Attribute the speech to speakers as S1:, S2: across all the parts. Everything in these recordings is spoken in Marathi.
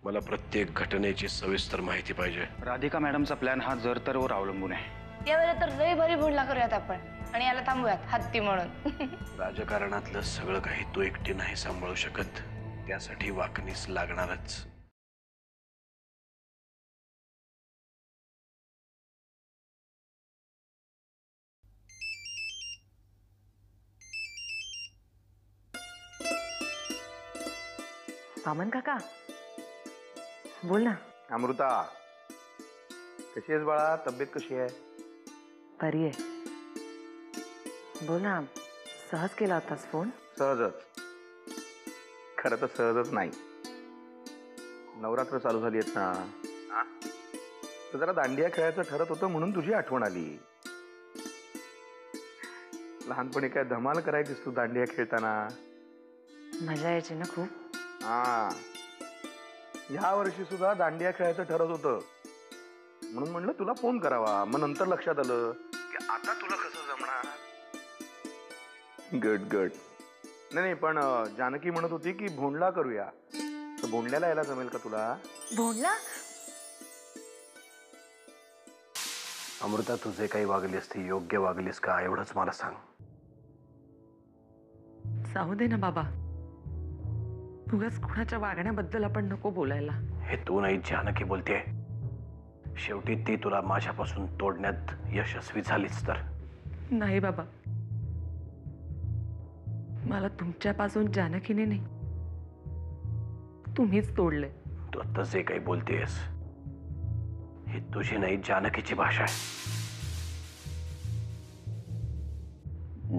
S1: मला प्रत्येक घटनेची सविस्तर माहिती पाहिजे.
S2: राधिका मॅडमचा प्लॅन हा जरतरवर अवलंबून आहे.
S3: यावेळेला तर लय भारी भोंडला करूयात आपण आणि याला थांबूयात हत्ती म्हणून.
S1: राजकारणातलं सगळं काही तू एकटी नाही सांभाळू शकत, त्यासाठी वाकणीस लागणारच.
S4: वामन काका बोल ना.
S5: अमृता, कशी आहेस बाळा? तब्येत कशी आहे?
S4: बरी आहे. बोल ना, सहज केला होतास फोन?
S5: सहजच. खरं तर सहजच नाही. नवरात्र चालू झाली आहेत ना, तर जरा दांडिया खेळायचं ठरत होतं म्हणून तुझी आठवण आली. लहानपणी काय धमाल करायचीस तू दांडिया खेळताना.
S4: मजा यायची ना खूप.
S5: हा, ह्या वर्षी सुद्धा दांडिया खेळायचं ठरत होतं म्हणून म्हणलं तुला फोन करावा. मग नंतर लक्षात आलं की आता तुला कसं जमणार. गड गड. नाही, पण जानकी म्हणत होती की भोंडला करूया, तर भोंडल्याला यायला जमेल का तुला?
S4: भोंडला?
S1: अमृता, तू जे काही वागलीस ती योग्य वागलीस का एवढंच मला सांग.
S4: जाऊ दे ना बाबा, उगाच कुणाच्या वागण्याबद्दल आपण नको बोलायला.
S1: हे तू नाही, जानकी बोलते. शेवटी ती तुला माझ्यापासून तोडण्यात यशस्वी झालीच तर.
S4: नाही बाबा, मला तुमच्यापासून जानकीने नाही, तुम्हीच तोडले.
S1: तू आता जे काही बोलतेस ही तुझी नाही, जानकीची भाषा आहे.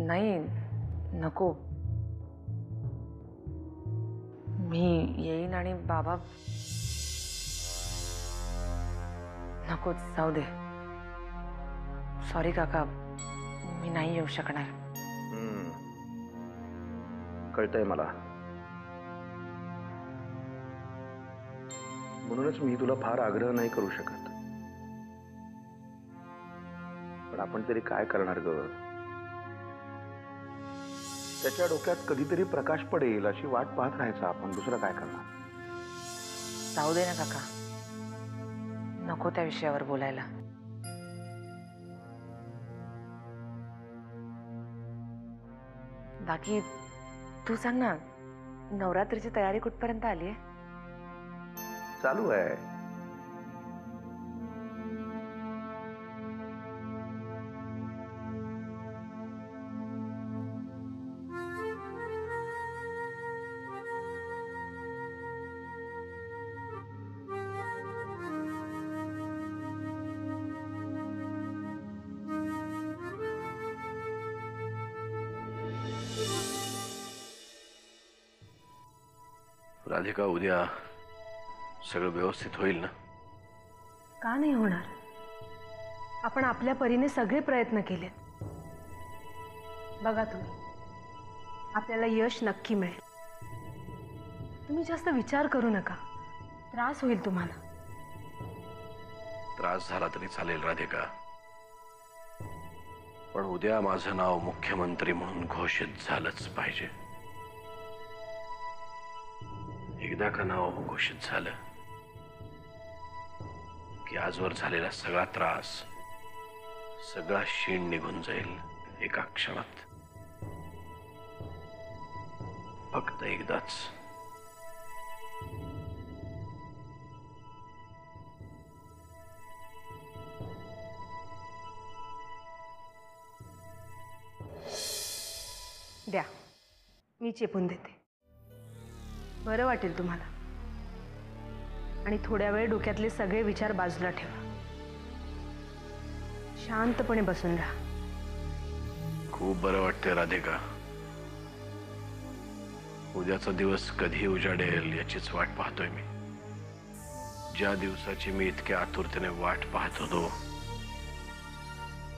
S4: नाही, नको. मी येईन आणि बाबा. नकोच, जाऊ दे. सॉरी काका, मी नाही येऊ शकणार.
S5: कळतंय मला. म्हणूनच मी तुला फार आग्रह नाही करू शकत. पण आपण तरी काय करणार ग? त्याच्या डोक्यात कधीतरी प्रकाश पडेल अशी वाट पाहत राहायचं आपण. दुसरं काय करणार?
S4: जाऊ दे ना काका, नको त्या विषयावर बोलायला. बाकी तू सांग ना, नवरात्रीची तयारी कुठपर्यंत आली आहे?
S5: चालू आहे.
S1: राधिका, उद्या सगळं व्यवस्थित होईल ना?
S6: का नाही होणार? आपण आपल्या परीने सगळे प्रयत्न केलेत. बघा तुम्ही, आपल्याला यश नक्की मिळेल. तुम्ही जास्त विचार करू नका, त्रास होईल तुम्हाला.
S1: त्रास झाला तरी चालेल राधिका, पण उद्या माझं नाव मुख्यमंत्री म्हणून घोषित झालंच पाहिजे. एकदा का नाव घोषित झालं की आजवर झालेला सगळा त्रास, सगळा शीण निघून जाईल एका क्षणात. फक्त एकदाच.
S6: द्या, मी चेपून देते. बरं वाटेल तुम्हाला. आणि थोड्या वेळ डोक्यातले सगळे विचार बाजूला ठेवा. शांतपणे बसून राहा.
S1: खूप बरं वाटतंय राधिका. उद्याचा दिवस कधी उजाडेल याचीच वाट पाहतोय मी. ज्या दिवसाची मी इतक्या आतुरतेने वाट पाहत होतो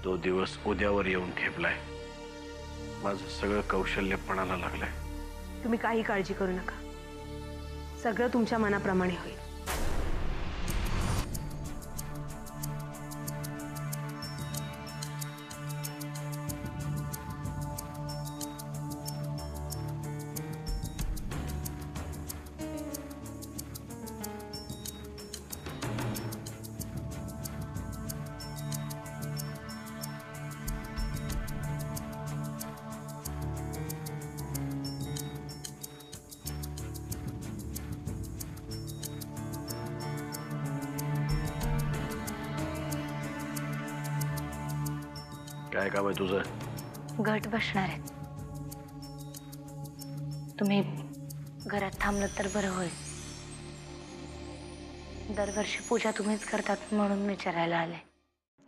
S1: तो दिवस उद्यावर येऊन ठेपलाय. माझं सगळं कौशल्य पणाला लागलंय.
S6: तुम्ही काही काळजी करू नका, सगळं तुमच्या मनाप्रमाणे होईल.
S1: काय काम आहे तुझं?
S3: घट बसणार आहेत. तुम्ही घरात थांबलं तर बरं होईल. दरवर्षी पूजा तुम्हीच करतात म्हणून विचारायला आले.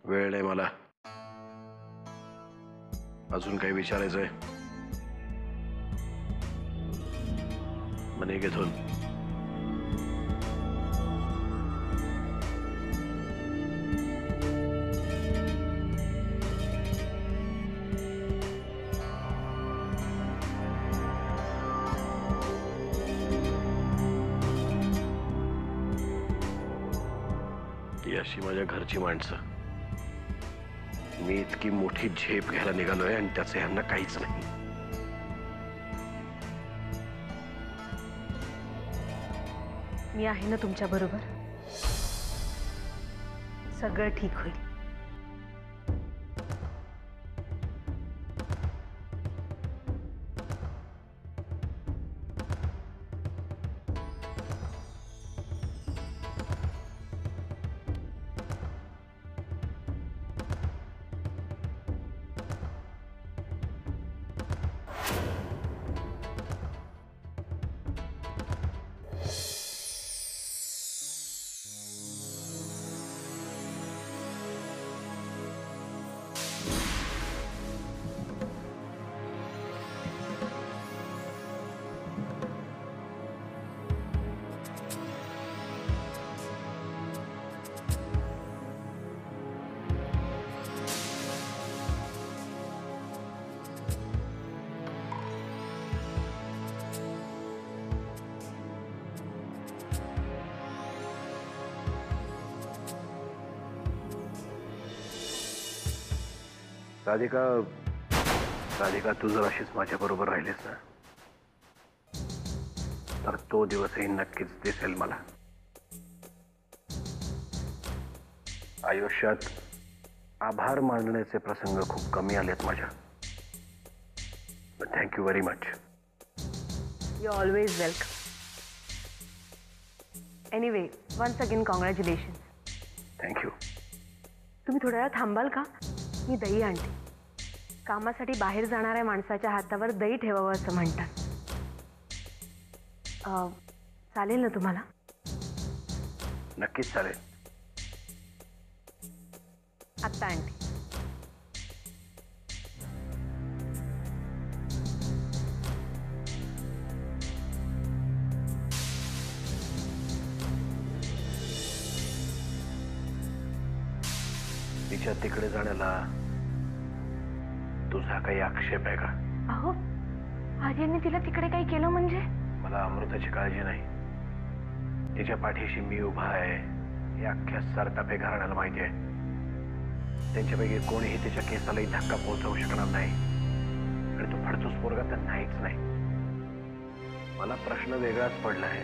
S1: वेळ नाही मला. अजून काही विचारायचंय? मने घेतून ती अशी माझ्या घरची माणसं. मी इतकी मोठी झेप घ्यायला निघालोय आणि त्याचं यांना काहीच नाही.
S6: मी आहे ना तुमच्या बरोबर. सगळं ठीक होईल.
S1: राधिका तू जर अशीच माझ्या बरोबर राहिलीस ना तर तो दिवसही नक्कीच दिसेल मला. आयुष्यात आभार मानण्याचे प्रसंग खूप कमी आलेत माझ्या. Thank you very much.
S6: You always welcome. Anyway, once again congratulations.
S1: Thank you.
S6: तुम्ही थोड्या वेळ थांबाल का? मी दही आणते. कामासाठी बाहेर जाणाऱ्या माणसाच्या हातावर दही ठेवावं असं म्हणतात. चालेल ना तुम्हाला?
S1: नक्कीच चालेल.
S6: आत्ता आणते.
S1: तिच्या तिकडे जाण्याला तुझा काही आक्षेप आहे का?
S6: अहो, आर्यनने तिला तिकडे काही केलं म्हणजे?
S1: मला अमृताची काळजी नाही. तिच्या पाठीशी मी उभा आहे हे अख्ख्या सरतापे घराण्याला माहिती आहे. त्यांच्यापैकी कोणीही तिच्या केसालाही धक्का पोहोचवू शकणार नाही. आणि तो फडतूस पोरगा तर नाहीच नाही. मला प्रश्न वेगळाच पडलाय.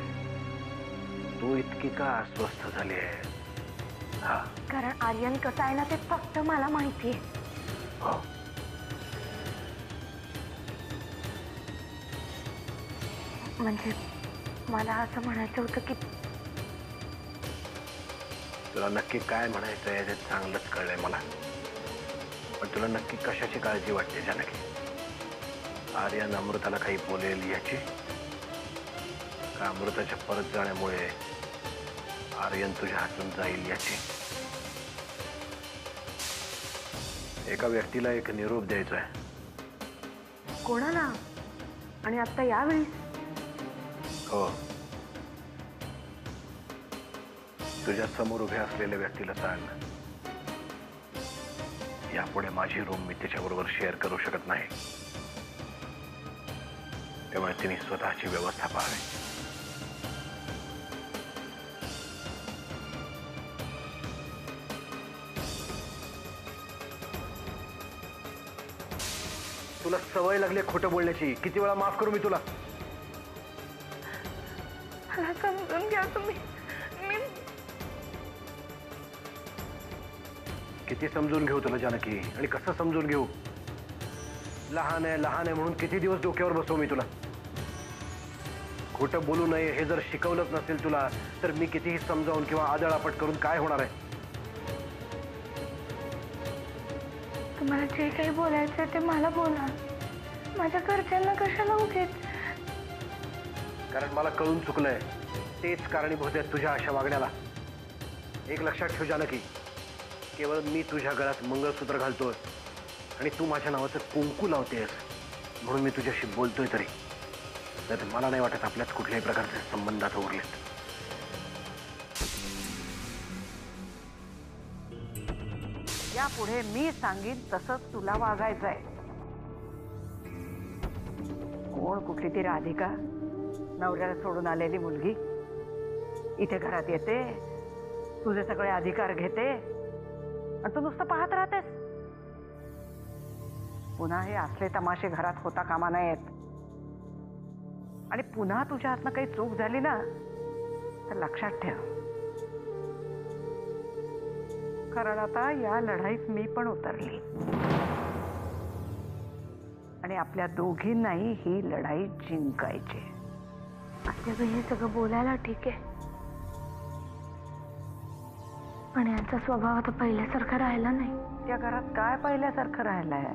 S1: तू इतकी का अस्वस्थ झाली आहे? हा,
S6: कारण आर्यन कसं आहे ना ते फक्त मला माहिती आहे.
S1: हो.
S6: म्हणजे मला असं म्हणायचं होतं की
S1: तुला नक्की काय म्हणायचं आहे ते चांगलंच कळलंय मला. पण तुला नक्की कशाची काळजी वाटते जानकी? आर्यन अमृताला काही बोलेल याची, का अमृताच्या परत जाण्यामुळे आर्यन तुझ्या हातून जाईल याची? एका व्यक्तीला एक निरोप द्यायचा आहे.
S6: कोणाला? आणि आता यावेळी?
S1: हो, तुझ्या समोर उभे असलेल्या व्यक्तीला सांग, यापुढे माझी रूम मी तिच्याबरोबर शेअर करू शकत नाही. त्यामुळे तिने स्वतःची व्यवस्था पाहावी. तुला सवय लागली खोटं बोलण्याची. किती वेळा माफ करू मी तुला?
S3: मला समजून घ्या तुम्ही. मी
S1: किती समजून घेऊ तुला जानकी? आणि कसं समजून घेऊ? लहान आहे म्हणून किती दिवस डोक्यावर बसवू मी तुला? खोटं बोलू नये हे जर शिकवलंच नसेल तुला तर मी कितीही समजावून किंवा आदळापट करून काय होणार आहे?
S3: तुम्हाला जे काही बोलायचं ते मला बोला. माझ्या घरच्यांना कशाला उगीच.
S1: कारण मला कळून चुकलंय, तेच कारणीभूत आहेत तुझ्या अशा वागण्याला. एक लक्षात ठेव जानकी, केवळ मी तुझ्या गळ्यात मंगळसूत्र घालतोय आणि तू माझ्या नावाचं कुंकू लावतेस म्हणून मी तुझ्याशी बोलतोय तरी. तर मला नाही वाटत आपल्यात कुठल्याही प्रकारचे संबंध आता उरलेत.
S7: यापुढे मी सांगीन तसंच तुला वागायचंय. कोण कुठली ती राधिका, नवऱ्याला सोडून आलेली मुलगी इथे घरात येते, तुझे सगळे अधिकार घेते आणि तू नुसतं पाहत राहतेस. पुन्हा हे असले तमाशे घरात होता कामा नयेत. आणि पुन्हा तुझ्या हातनं काही चूक झाली ना तर लक्षात ठेव, कारण आता या लढाईत मी पण उतरली आणि आपल्या दोघींनाही ही लढाई जिंकायची.
S3: आत्याबाई हे सगळं बोलायला ठीक आहे, पण यांचा स्वभाव आता पहिल्यासारखा राहिला नाही.
S7: त्या घरात काय पहिल्यासारखं राहिलंय?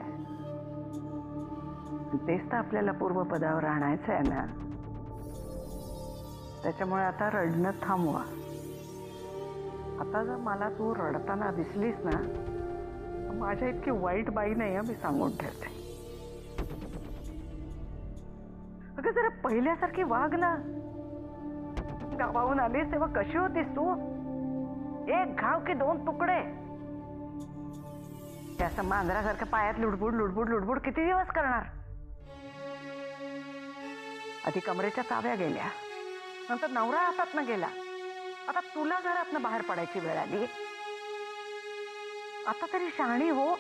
S7: तेच तर आपल्याला पूर्वपदावर आणायचं आहे ना. त्याच्यामुळे आता रडणं थांबवा. आता जर मला तू रडताना दिसलीस ना, माझ्या इतकी वाईट बाई नाही मी सांगून ठेवते. अगं जरा पहिल्यासारखी वाग ना. गावाहून आलीस तेव्हा कशी होतीस तू? एक घाव की दोन तुकडे. त्याचं मांजरासारखं पायात लुडबुड लुडबुड लुडबुड किती दिवस करणार? आधी कमरेच्या चाव्या गेल्या, नंतर नवरा हातातनं गेला, आता तुला घरातनं बाहेर पडायची वेळ आली. आता तरी शहाणी हो.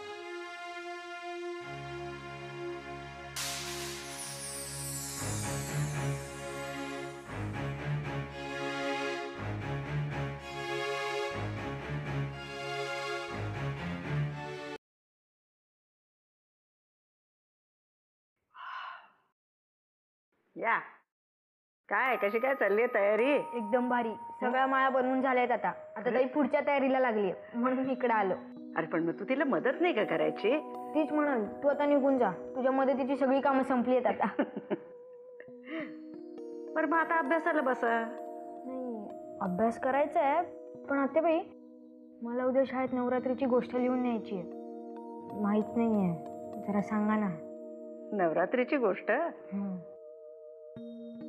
S7: या काय कशी काय चालली आहे तयारी?
S3: एकदम भारी. सगळ्या माळा बनवून झाल्यात आता. आता ताई पुढच्या तयारीला लागली म्हणून मी इकडे आलो.
S7: अरे पण मग तू तिला मदत नाही का करायची?
S3: तीच म्हणाल तू आता निघून जा, तुझ्या मदतीची सगळी कामं संपली आहेत आता.
S7: पर मग आता अभ्यासाला बसा.
S3: नाही, अभ्यास करायचा आहे, पण आत्याबाई मला उद्या शाळेत नवरात्रीची गोष्ट लिहून न्यायची आहे. माहित नाहीये, जरा सांगा ना.
S7: नवरात्रीची गोष्ट?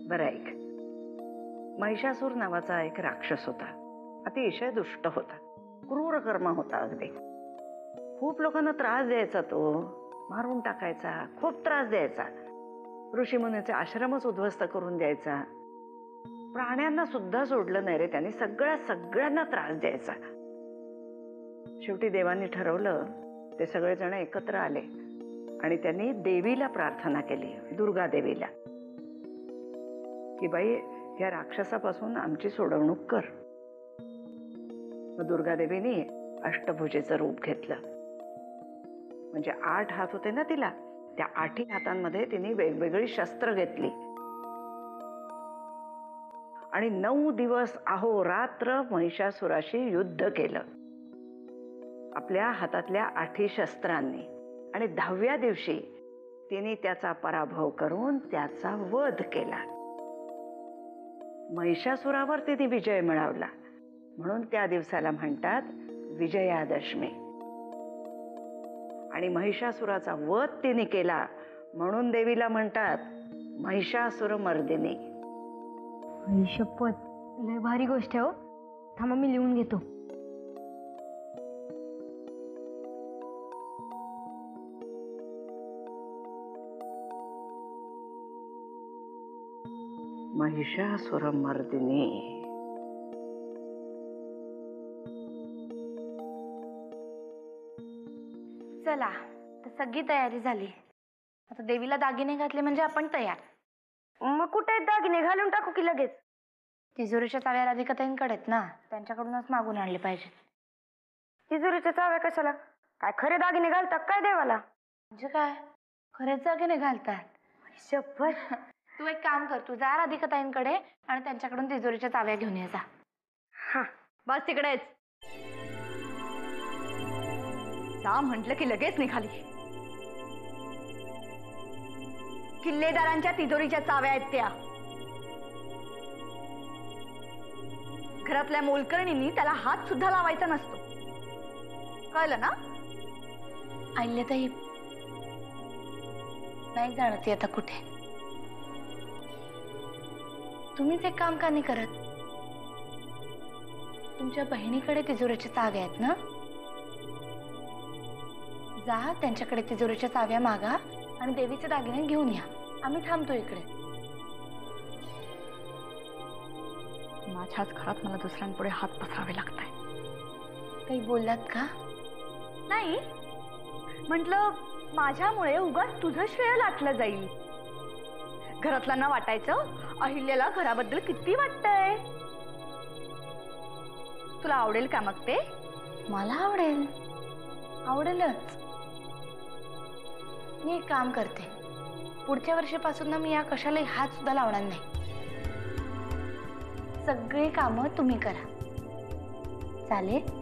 S7: बरं ऐक. महिषासूर नावाचा एक राक्षस होता. अतिशय दुष्ट होता, क्रूर कर्म होता. अगदी खूप लोकांना त्रास द्यायचा तो, मारून टाकायचा, खूप त्रास द्यायचा. ऋषीमुनीचे आश्रमच उद्ध्वस्त करून द्यायचा. प्राण्यांना सुद्धा सोडलं नाही रे त्याने. सगळ्यांना त्रास द्यायचा. शेवटी देवांनी ठरवलं, ते सगळेजण एकत्र आले आणि त्यांनी देवीला प्रार्थना केली, दुर्गा देवीला, की बाई या राक्षसापासून आमची सोडवणूक कर. मग दुर्गा देवीने अष्टभुजेचं रूप घेतलं. म्हणजे 8 हात होते ना तिला, त्या 8ही हातांमध्ये तिने वेगवेगळी शस्त्र घेतली आणि 9 दिवस अहोरात्र महिषासुराशी युद्ध केलं आपल्या हातातल्या 8ही शस्त्रांनी. आणि 10व्या दिवशी तिने त्याचा पराभव करून त्याचा वध केला. महिषासुरावर तिने विजय मिळवला म्हणून त्या दिवसाला म्हणतात विजयादशमी. आणि महिषासुराचा वध तिने केला म्हणून देवीला म्हणतात महिषासुर मर्दिनी.
S3: शपथ, लय भारी गोष्ट आहे हो. थांबा मी लिहून घेतो.
S7: महिषासुर मर्दिनी.
S3: चला, आता सगळी तयारी झाली. आता देवीला दागिने घातले म्हणजे आपण तयार. मग कुठे दागिने घालून टाकू की लगेच? तिजोरीच्या चाव्या राधिकाताईंकडे आहेत ना, त्यांच्याकडूनच मागून आणले पाहिजे. तिजोरीच्या चाव्या कशाला? काय खरे दागिने घालतात काय देवाला? म्हणजे काय खरेच दागिने घालतात? शपथ. तू एक काम कर, तू जा राधिकाताईंकडे आणि त्यांच्याकडून तिजोरीच्या चाव्या घेऊन ये जा. हा बस तिकडेच.
S8: जा म्हटलं की लगेच निघाली. किल्लेदारांच्या तिजोरीच्या चाव्या आहेत त्या. घरातल्या मोलकरणींनी त्याला हात सुद्धा लावायचा नसतो. कळलं ना?
S3: अहिल्याताई, नाही जाणत ती आता कुठे. तुम्हीच एक काम का नाही करत? तुमच्या बहिणीकडे तिजोरीच्या चाव्या आहेत ना? जा त्यांच्याकडे तिजोरीच्या चाव्या मागा आणि देवीचे दागिने घेऊन या. आम्ही थांबतो इकडे.
S8: माझ्याच घरात मला दुसऱ्यांपुढे हात पसरावे लागताय.
S3: काही बोललात का?
S8: नाही, म्हटलं माझ्यामुळे उगाच तुझं श्रेय लाटलं जाईल. घरातल्यांना वाटायचं अहिल्याला घराबद्दल किती वाटतंय. तुला आवडेल का मग ते?
S3: मला आवडेल, आवडेलच. मी एक काम करते, पुढच्या वर्षीपासून ना मी या कशालाही हात सुद्धा लावणार नाही. सगळी कामं तुम्ही करा. चालेल?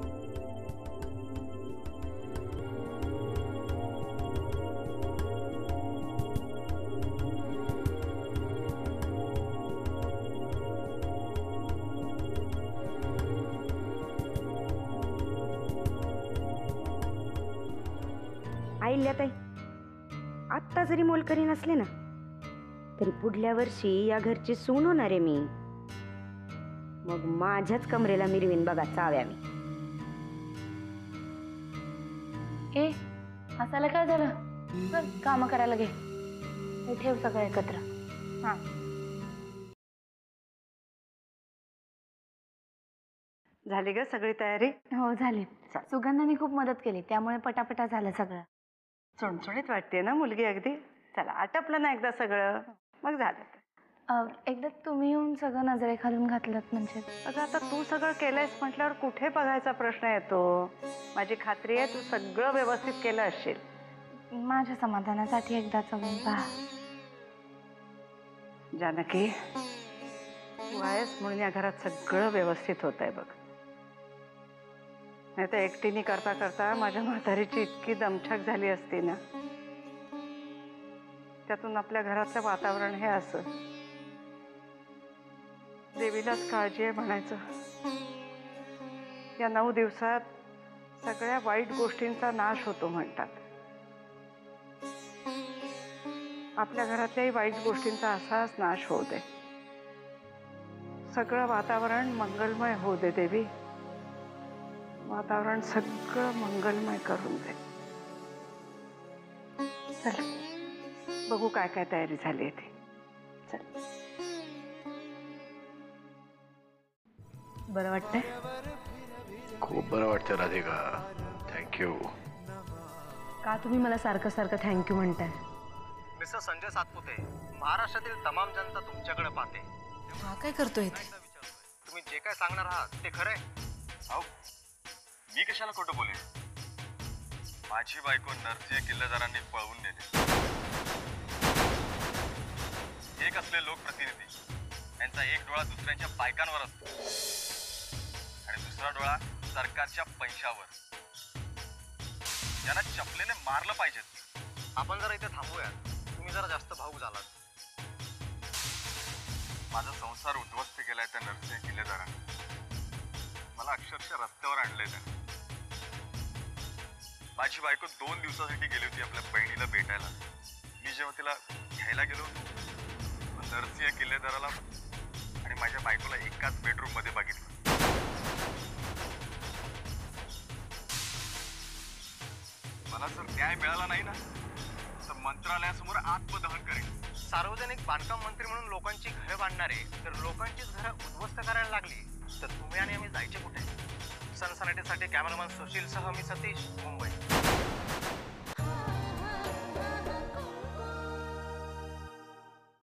S9: अहिल्याताई, आत्ता जरी मोलकरी नसले ना तरी पुढल्या वर्षी या घरची सून होणार आहे मी. मग माझ्याच कमरेला मिरवीन बघा चाव्या मी.
S3: ए, हसायला काय झालं? चल काम करायला घे. हे ठेव सगळं एकत्र. हा,
S7: झाली ग सगळी तयारी?
S3: हो झाली. सुगंधाने खूप मदत केली, त्यामुळे पटापटा झालं सगळं.
S7: चुणचुणीत वाटते ना मुलगी अगदी. चला, आटपलं ना एकदा सगळं, मग झालं.
S3: एकदा तुम्ही येऊन सगळं नजरेखालून घातलं म्हणजे.
S7: अगं आता तू सगळं केलंयस म्हटल्यावर कुठे बघायचा प्रश्न येतो. माझी खात्री आहे तू सगळं व्यवस्थित केलं असशील.
S3: माझ्या समाधानासाठी एकदा चवून पहा.
S7: जानकी, तू आहेस म्हणून या घरात सगळं व्यवस्थित होत आहे बघ. नाही तर एकटीने करता करता माझ्या म्हातारीची इतकी दमछाक झाली असती ना. त्यातून आपल्या घरातलं वातावरण हे असं. देवीलाच काळजी आहे म्हणायचं. या 9 दिवसात सगळ्या वाईट गोष्टींचा नाश होतो म्हणतात. आपल्या घरातल्याही वाईट गोष्टींचा असाच नाश होऊ दे. सगळं वातावरण मंगलमय होऊ दे देवी. वातावरण सगळं मंगलमय करून दे. चल बघू काय काय तयारी झाली आहे ती. चल.
S6: बरं वाटतंय?
S1: खूप बरं वाटतं राधिका. थँक्यू.
S6: का तुम्ही मला सारखं सारखं थँक्यू म्हणताय?
S10: मिस्टर संजय सातपुते, महाराष्ट्रातील तमाम जनता तुमच्याकडे पाहते.
S4: हा काय करतोय इथे?
S10: तुम्ही जे काय सांगणार आहात ते खरंय?
S11: अहो, मी कशाला खोटं बोलेन? माझी बायको नरसिंह किल्लेदारांनी पळवून नेले. एक असले लोकप्रतिनिधी, यांचा एक डोळा दुसऱ्यांच्या बायकांवर असतो आणि दुसरा डोळा सरकारच्या पैशावर. त्यांना चपलेने मारलं पाहिजे.
S10: आपण जरा इथे थांबूया. तुम्ही जरा जास्त भावूक झालात.
S11: माझा संसार उद्ध्वस्त केलाय त्या नरसिंह किल्लेदारांनी. मला अक्षरशः रस्त्यावर आणलंय त्याने. माझी बायको 2 दिवसासाठी गेली होती आपल्या बहिणीला भेटायला. मी जेव्हा तिला घ्यायला गेलो नरसिंह किल्लेदाराला आणि माझ्या बायकोला एकाच बेडरूम मध्ये बघितलं. मला जर न्याय मिळाला नाही ना तर मंत्रालयासमोर आत्मदहन करेन.
S10: सार्वजनिक बांधकाम मंत्री म्हणून लोकांची घरं बांधणारे तर लोकांचीच घरं उद्ध्वस्त करायला लागली तर तुम्ही आणि आम्ही जायचे कुठे? सनसनाटीसाठी कॅमेरामॅन सुशील सह मी सतीश, मुंबई.